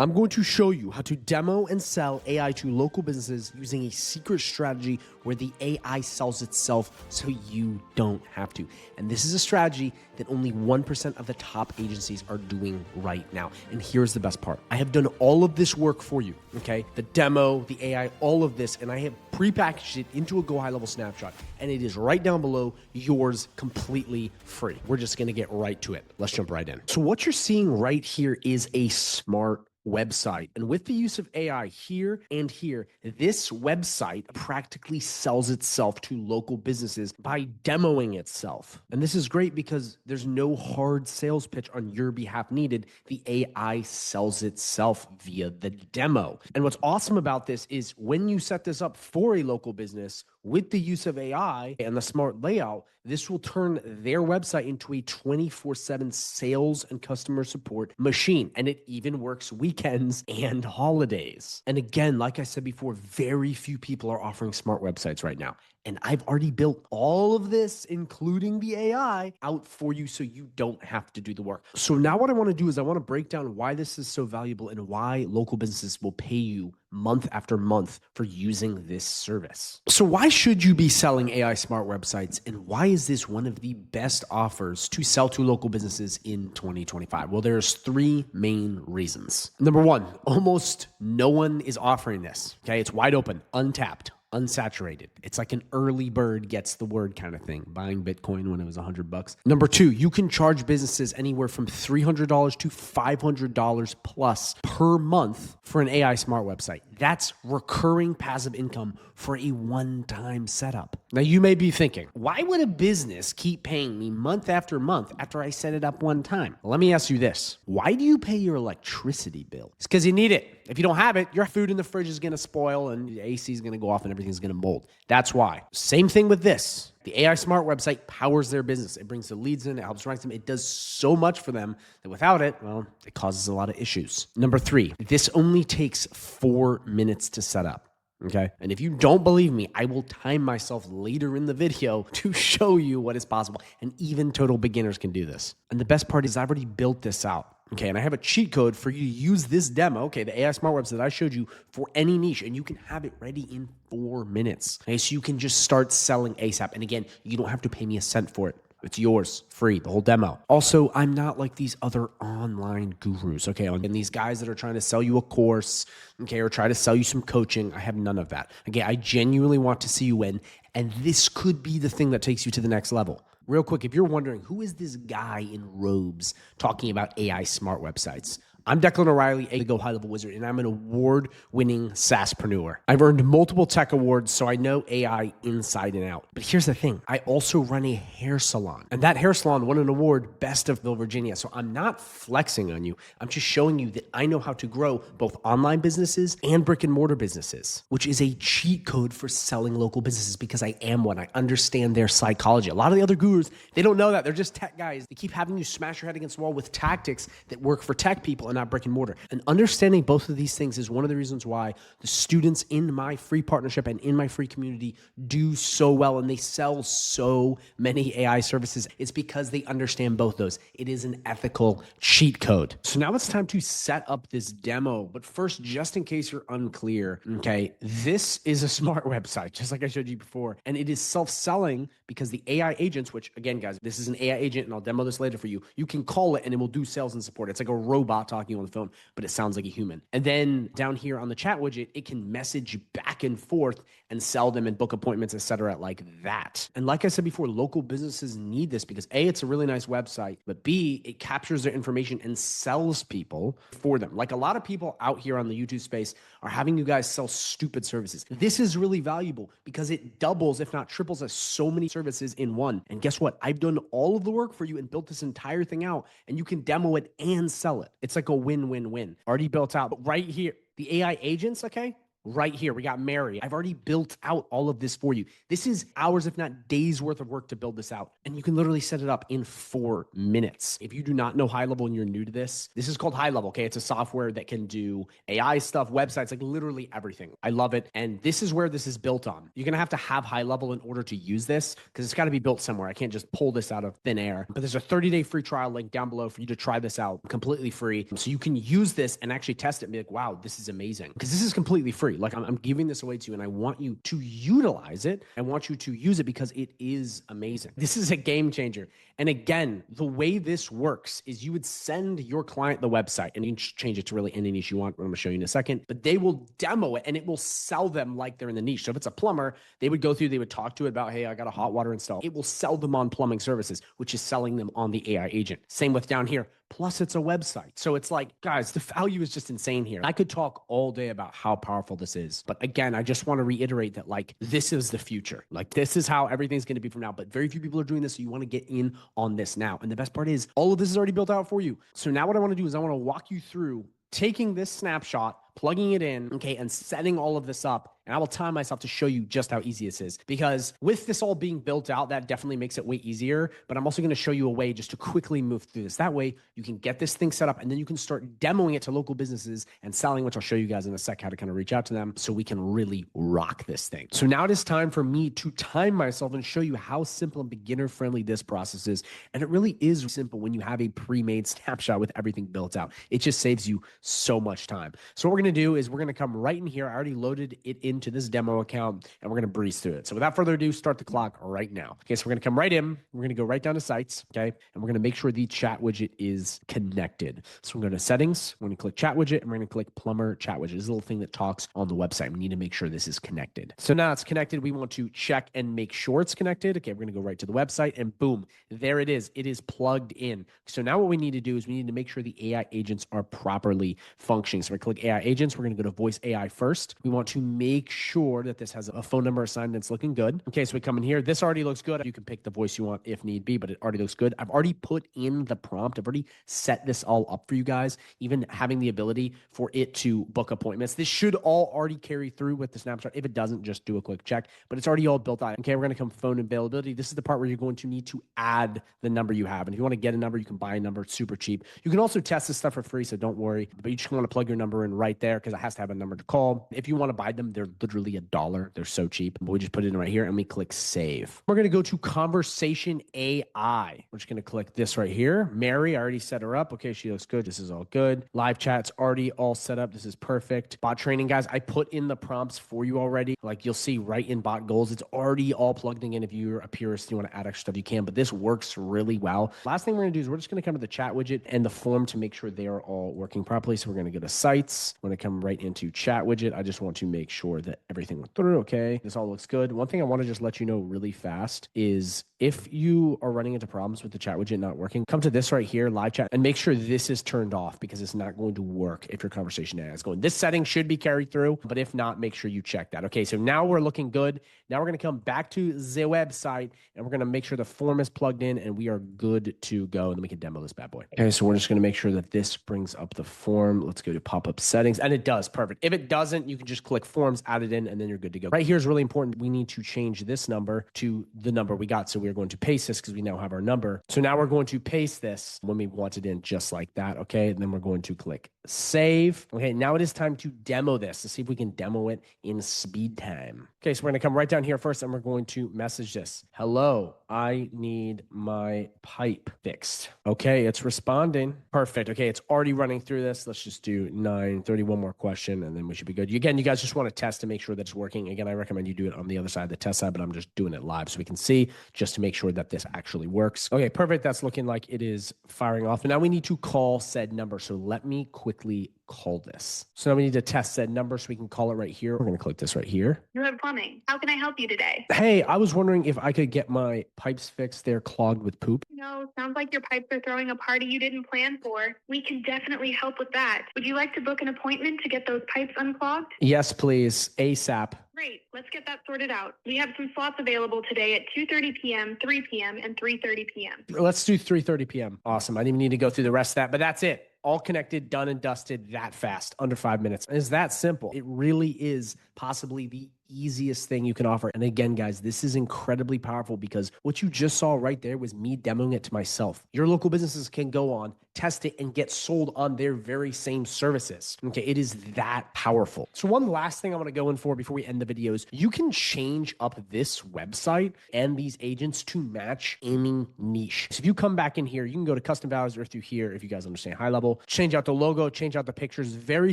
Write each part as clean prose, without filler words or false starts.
I'm going to show you how to demo and sell AI to local businesses using a secret strategy where the AI sells itself so you don't have to. And this is a strategy that only 1% of the top agencies are doing right now. And here's the best part. I have done all of this work for you, okay? The demo, the AI, all of this, and I have prepackaged it into a Go High Level snapshot, and it is right down below, yours completely free. We're just gonna get right to it. Let's jump right in. So what you're seeing right here is a smart website. And with the use of AI here and here, this website practically sells itself to local businesses by demoing itself. And this is great because there's no hard sales pitch on your behalf needed. The AI sells itself via the demo. And what's awesome about this is when you set this up for a local business with the use of AI and the smart layout, this will turn their website into a 24/7 sales and customer support machine. And it even works weekends and holidays. And again, like I said before, very few people are offering smart websites right now. And I've already built all of this, including the AI, out for you so you don't have to do the work. So now what I want to do is I want to break down why this is so valuable and why local businesses will pay you month after month for using this service. So why should you be selling AI smart websites, and why is this one of the best offers to sell to local businesses in 2025? Well, there's three main reasons. Number one, almost no one is offering this. Okay, it's wide open, untapped, unsaturated. It's like an early bird gets the word kind of thing, buying Bitcoin when it was $100. Number two, you can charge businesses anywhere from $300 to $500 plus per month for an AI smart website. That's recurring passive income for a one-time setup. Now you may be thinking, why would a business keep paying me month after month after I set it up one time? Well, let me ask you this. Why do you pay your electricity bill? It's because you need it. If you don't have it, your food in the fridge is going to spoil and the AC is going to go off and everything's going to mold. That's why. Same thing with this. The AI Smart website powers their business. It brings the leads in, it helps rank them. It does so much for them that without it, well, it causes a lot of issues. Number three, this only takes 4 minutes to set up. Okay. And if you don't believe me, I will time myself later in the video to show you what is possible. And even total beginners can do this. And the best part is I've already built this out. Okay, and I have a cheat code for you to use this demo, okay, the AI Smart website that I showed you for any niche, and you can have it ready in 4 minutes. Okay, so you can just start selling ASAP. And again, you don't have to pay me a cent for it. It's yours, free, the whole demo. Also, I'm not like these other online gurus, okay? And these guys that are trying to sell you a course, okay, or try to sell you some coaching. I have none of that. Okay, I genuinely want to see you win, and this could be the thing that takes you to the next level. Real quick, if you're wondering, who is this guy in robes talking about AI smart websites? I'm Declan O'Reilly, a Go High Level Wizard, and I'm an award-winning SaaSpreneur. I've earned multiple tech awards, so I know AI inside and out. But here's the thing. I also run a hair salon, and that hair salon won an award, Best of Virginia. So I'm not flexing on you. I'm just showing you that I know how to grow both online businesses and brick and mortar businesses, which is a cheat code for selling local businesses because I am one. I understand their psychology. A lot of the other gurus, they don't know that. They're just tech guys. They keep having you smash your head against the wall with tactics that work for tech people and not brick and mortar. And understanding both of these things is one of the reasons why the students in my free partnership and in my free community do so well, and they sell so many AI services. It's because they understand both those. It is an ethical cheat code. So now it's time to set up this demo. But first, just in case you're unclear, okay, this is a smart website, just like I showed you before. And it is self-selling because the AI agents, which again, guys, this is an AI agent, and I'll demo this later for you. You can call it and it will do sales and support. It's like a robot talking on the phone, but it sounds like a human. And then down here on the chat widget, it can message back and forth and sell them and book appointments, etc., like that. And like I said before, local businesses need this because A, it's a really nice website, but B, it captures their information and sells people for them. Like a lot of people out here on the YouTube space are having you guys sell stupid services. This is really valuable because it doubles, if not triples, as so many services in one. And guess what? I've done all of the work for you and built this entire thing out, and you can demo it and sell it. It's like a win-win-win. Already built out. But right here, the AI agents, okay? right here. We got Mary. I've already built out all of this for you. This is hours, if not days worth of work to build this out. And you can literally set it up in 4 minutes. If you do not know High Level and you're new to this is called High Level, okay? It's a software that can do AI stuff, websites, like literally everything. I love it. And this is where this is built on. You're going to have High Level in order to use this because it's got to be built somewhere. I can't just pull this out of thin air. But there's a 30-day free trial link down below for you to try this out completely free. So you can use this and actually test it and be like, wow, this is amazing. Because this is completely free. Like I'm giving this away to you and I want you to utilize it. I want you to use it because it is amazing. This is a game changer. And again, the way this works is you would send your client the website and you can change it to really any niche you want. I'm going to show you in a second, but they will demo it and it will sell them like they're in the niche. So if it's a plumber, they would go through, they would talk to it about, hey, I got a hot water install. It will sell them on plumbing services, which is selling them on the AI agent. Same with down here. Plus it's a website. So it's like, guys, the value is just insane here. I could talk all day about how powerful this is. But again, I just want to reiterate that like, this is the future. Like this is how everything's going to be from now. But very few people are doing this. So you want to get in on this now. And the best part is all of this is already built out for you. So now what I want to do is I want to walk you through taking this snapshot, plugging it in, okay, and setting all of this up. And I will time myself to show you just how easy this is. Because with this all being built out, that definitely makes it way easier. But I'm also going to show you a way just to quickly move through this. That way you can get this thing set up and then you can start demoing it to local businesses and selling, which I'll show you guys in a sec how to kind of reach out to them so we can really rock this thing. So now it is time for me to time myself and show you how simple and beginner friendly this process is. And it really is simple when you have a pre-made snapshot with everything built out. It just saves you so much time. So what we're going to do is we're going to come right in here. I already loaded it into this demo account and we're going to breeze through it. So without further ado, start the clock right now. Okay, so we're going to come right in. We're going to go right down to sites, okay? And we're going to make sure the chat widget is connected. So we're going to settings. We're going to click chat widget and we're going to click plumber chat widget. This is a little thing that talks on the website. We need to make sure this is connected. So now it's connected. We want to check and make sure it's connected. Okay, we're going to go right to the website and boom, there it is. It is plugged in. So now what we need to do is we need to make sure the AI agents are properly functioning. So we click AI agents. We're going to go to voice AI first. We want to make sure that this has a phone number assigned and it's looking good. Okay, so we come in here. This already looks good. You can pick the voice you want if need be, but it already looks good. I've already put in the prompt. I've already set this all up for you guys, even having the ability for it to book appointments. This should all already carry through with the snapshot. If it doesn't, just do a quick check, but it's already all built out. Okay, we're going to come phone availability. This is the part where you're going to need to add the number you have. And if you want to get a number, you can buy a number. It's super cheap. You can also test this stuff for free, so don't worry, but you just want to plug your number in right there because it has to have a number to call. If you want to buy them, they're literally $1. They're so cheap, but we just put it in right here and we click save. We're going to go to conversation AI. We're just going to click this right here. Mary, I already set her up. Okay, she looks good. This is all good. Live chat's already all set up. This is perfect. Bot training, guys, I put in the prompts for you already. Like you'll see right in bot goals, it's already all plugged in. If you're a purist, you want to add extra stuff, you can, but this works really well. Last thing we're going to do is we're just going to come to the chat widget and the form to make sure they are all working properly. So we're going to go to sites. We're going to come right into chat widget. I just want to make sure that everything went through. Okay, this all looks good. One thing I want to just let you know really fast is if you are running into problems with the chat widget not working, come to this right here, live chat, and make sure this is turned off because it's not going to work if your conversation AI is going. This setting should be carried through, but if not, make sure you check that. Okay, so now we're looking good. Now we're going to come back to the website and we're going to make sure the form is plugged in and we are good to go. And then we can demo this bad boy. Okay, so we're just going to make sure that this brings up the form. Let's go to pop-up settings and it does. Perfect. If it doesn't, you can just click forms, add it in, and then you're good to go. Right here is really important. We need to change this number to the number we got. So we're going to paste this because we now have our number. So now we're going to paste this when we want it in just like that. Okay, and then we're going to click save. Okay, now it is time to demo this to see if we can demo it in speed time. Okay, so we're going to come right down here first and we're going to message this. Hello, I need my pipe fixed. Okay, it's responding. Perfect. Okay, it's already running through this. Let's just do 9:30, one more question, and then we should be good. Again, you guys just want to test to make sure that it's working. Again, I recommend you do it on the other side of the test side, but I'm just doing it live so we can see just to make sure that this actually works. Okay, perfect. That's looking like it is firing off. And now we need to call said number. So let me quickly call this. So now we need to test said number so we can call it right here. We're going to click this right here. You have plumbing. How can I help you today? Hey, I was wondering if I could get my pipes fixed. They're clogged with poop. No, sounds like your pipes are throwing a party you didn't plan for. We can definitely help with that. Would you like to book an appointment to get those pipes unclogged? Yes, please. ASAP. Great. Let's get that sorted out. We have some slots available today at 2:30 p.m., 3 p.m., and 3:30 p.m. Let's do 3:30 p.m. Awesome. I didn't even need to go through the rest of that, but that's it. all connected, done and dusted that fast, under 5 minutes. And it's that simple. It really is possibly the easiest thing you can offer. And again, guys, this is incredibly powerful because what you just saw right there was me demoing it to myself. Your local businesses can go on, test it, and get sold on their very same services. Okay, it is that powerful. So one last thing I want to go in for before we end the video is you can change up this website and these agents to match any niche. So if you come back in here, you can go to custom values or through here, if you guys understand high level, change out the logo, change out the pictures very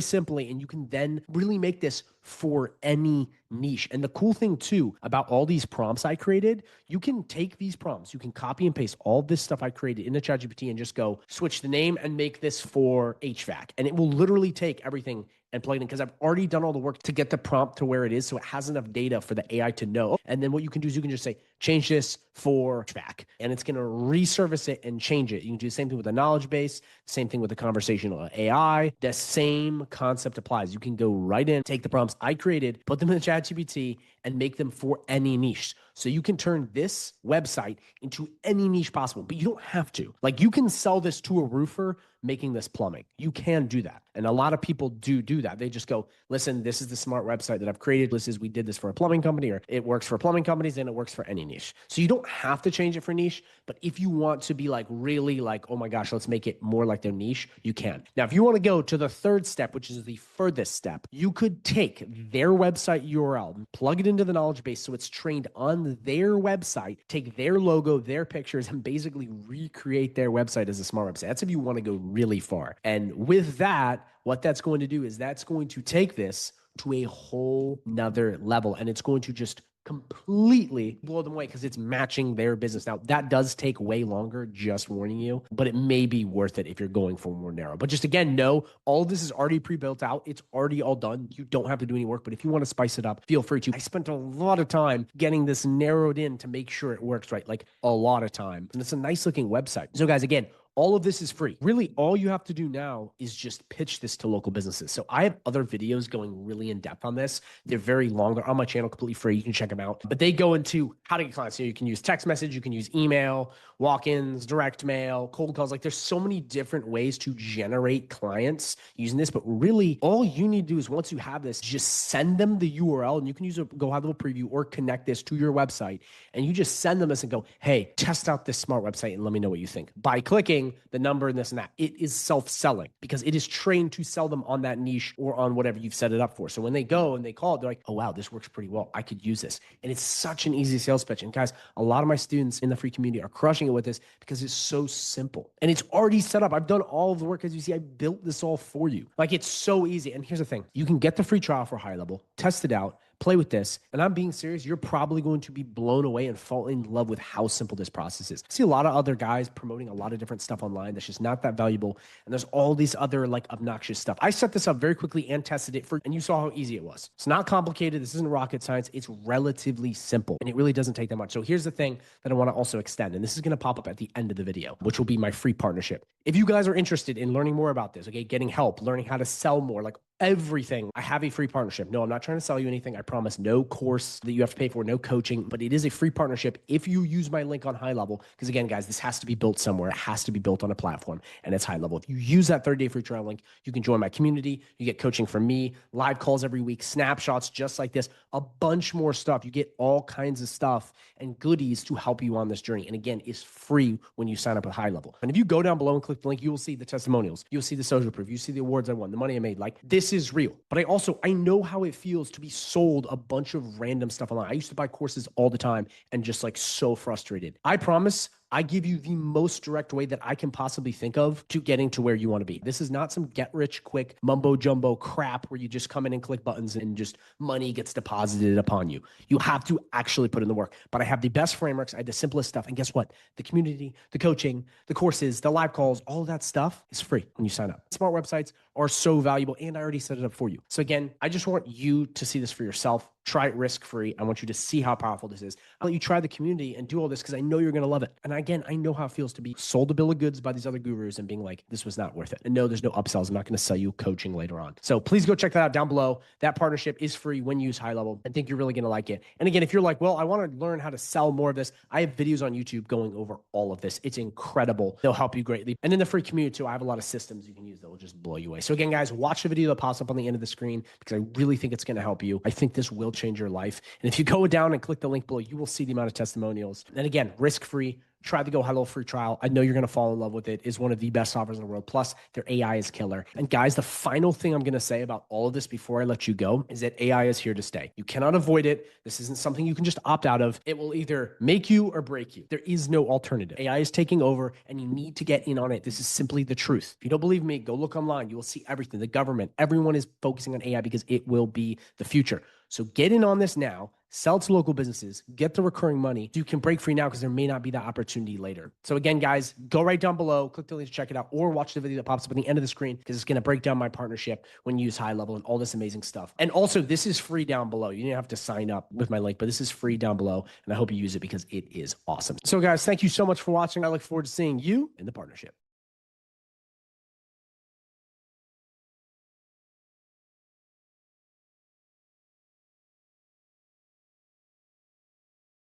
simply, and you can then really make this for any niche. And the cool thing too about all these prompts I created, you can take these prompts, you can copy and paste all this stuff I created into ChatGPT and just go switch the name and make this for HVAC. And it will literally take everything and plug it in because I've already done all the work to get the prompt to where it is. So it has enough data for the AI to know. And then what you can do is you can just say, change this for HVAC, and it's going to resurface it and change it. You can do the same thing with the knowledge base, same thing with the conversational AI. The same concept applies. You can go right in, take the prompts I created, put them in the ChatGPT, and make them for any niche. So you can turn this website into any niche possible, but you don't have to. Like you can sell this to a roofer making this plumbing. You can do that. And a lot of people do that. They just go, listen, this is the smart website that I've created. We did this for a plumbing company, or it works for plumbing companies and it works for any niche. So you don't have to change it for niche, but if you want to be like really like, oh my gosh, let's make it more like their niche, you can. Now, if you want to go to the third step, which is the furthest step, you could take their website URL, plug it into the knowledge base so it's trained on their website, take their logo, their pictures, and basically recreate their website as a smart website. That's if you want to go really far. And with that, what that's going to do is that's going to take this to a whole nother level, and it's going to just completely blow them away because it's matching their business. Now, that does take way longer, just warning you, but it may be worth it if you're going for more narrow. But just again, know all of this is already pre-built out. It's already all done. You don't have to do any work, but if you want to spice it up, feel free to. I spent a lot of time getting this narrowed in to make sure it works right, like a lot of time. And it's a nice looking website. So guys, again, all of this is free. Really, all you have to do now is just pitch this to local businesses. So I have other videos going really in depth on this. They're very long. They're on my channel, completely free. You can check them out. But they go into how to get clients. So you can use text message, you can use email, walk-ins, direct mail, cold calls. Like there's so many different ways to generate clients using this. But really, all you need to do is once you have this, just send them the URL, and you can use a Go High Level preview or connect this to your website. And you just send them this and go, hey, test out this smart website and let me know what you think. By clicking the number and this and that, it is self-selling because it is trained to sell them on that niche or on whatever you've set it up for. So when they go and they call it, they're like, oh, wow, this works pretty well. I could use this. And it's such an easy sales pitch. And guys, a lot of my students in the free community are crushing it with this because it's so simple and it's already set up. I've done all of the work. As you see, I built this all for you. Like it's so easy. And here's the thing. You can get the free trial for High Level, test it out, play with this. And I'm being serious. You're probably going to be blown away and fall in love with how simple this process is. I see a lot of other guys promoting a lot of different stuff online that's just not that valuable. And there's all these other like obnoxious stuff. I set this up very quickly and tested it and you saw how easy it was. It's not complicated. This isn't rocket science. It's relatively simple and it really doesn't take that much. So here's the thing that I want to also extend, and this is going to pop up at the end of the video, which will be my free partnership. If you guys are interested in learning more about this, okay, getting help, learning how to sell more, like everything, I have a free partnership. No, I'm not trying to sell you anything. I promise no course that you have to pay for, no coaching, but it is a free partnership if you use my link on High Level. Because again, guys, this has to be built somewhere. It has to be built on a platform and it's High Level. If you use that 30-day free trial link, you can join my community. You get coaching from me, live calls every week, snapshots just like this, a bunch more stuff. You get all kinds of stuff and goodies to help you on this journey. And again, it's free when you sign up with High Level. And if you go down below and click the link, you will see the testimonials. You'll see the social proof. You see the awards I won, the money I made. Like this is real. But I know how it feels to be sold a bunch of random stuff online. I used to buy courses all the time and just like so frustrated. I promise I give you the most direct way that I can possibly think of to getting to where you want to be. This is not some get rich quick mumbo jumbo crap where you just come in and click buttons and just money gets deposited upon you. You have to actually put in the work. But I have the best frameworks. I have the simplest stuff. And guess what? The community, the coaching, the courses, the live calls, all of that stuff is free when you sign up. Smart websites are so valuable and I already set it up for you. So again, I just want you to see this for yourself. Try it risk-free. I want you to see how powerful this is. I'll let you try the community and do all this because I know you're going to love it. And again, I know how it feels to be sold a bill of goods by these other gurus and being like, this was not worth it. And no, there's no upsells. I'm not going to sell you coaching later on. So please go check that out down below. That partnership is free when you use High Level. I think you're really going to like it. And again, if you're like, well, I want to learn how to sell more of this, I have videos on YouTube going over all of this. It's incredible. They'll help you greatly. And in the free community too, I have a lot of systems you can use that will just blow you away. So again, guys, watch the video that pops up on the end of the screen because I really think it's going to help you. I think this will change your life. And if you go down and click the link below, you will see the amount of testimonials. And again, risk-free. Try the Go High Level free trial. I know you're going to fall in love with it. It's one of the best offers in the world. Plus, their AI is killer. And guys, the final thing I'm going to say about all of this before I let you go is that AI is here to stay. You cannot avoid it. This isn't something you can just opt out of. It will either make you or break you. There is no alternative. AI is taking over and you need to get in on it. This is simply the truth. If you don't believe me, go look online. You will see everything. The government, everyone is focusing on AI because it will be the future. So get in on this now, sell to local businesses, get the recurring money. You can break free now because there may not be that opportunity later. So again, guys, go right down below, click the link to check it out, or watch the video that pops up at the end of the screen because it's going to break down my partnership when you use High Level and all this amazing stuff. And also, this is free down below. You didn't have to sign up with my link, but this is free down below. And I hope you use it because it is awesome. So guys, thank you so much for watching. I look forward to seeing you in the partnership.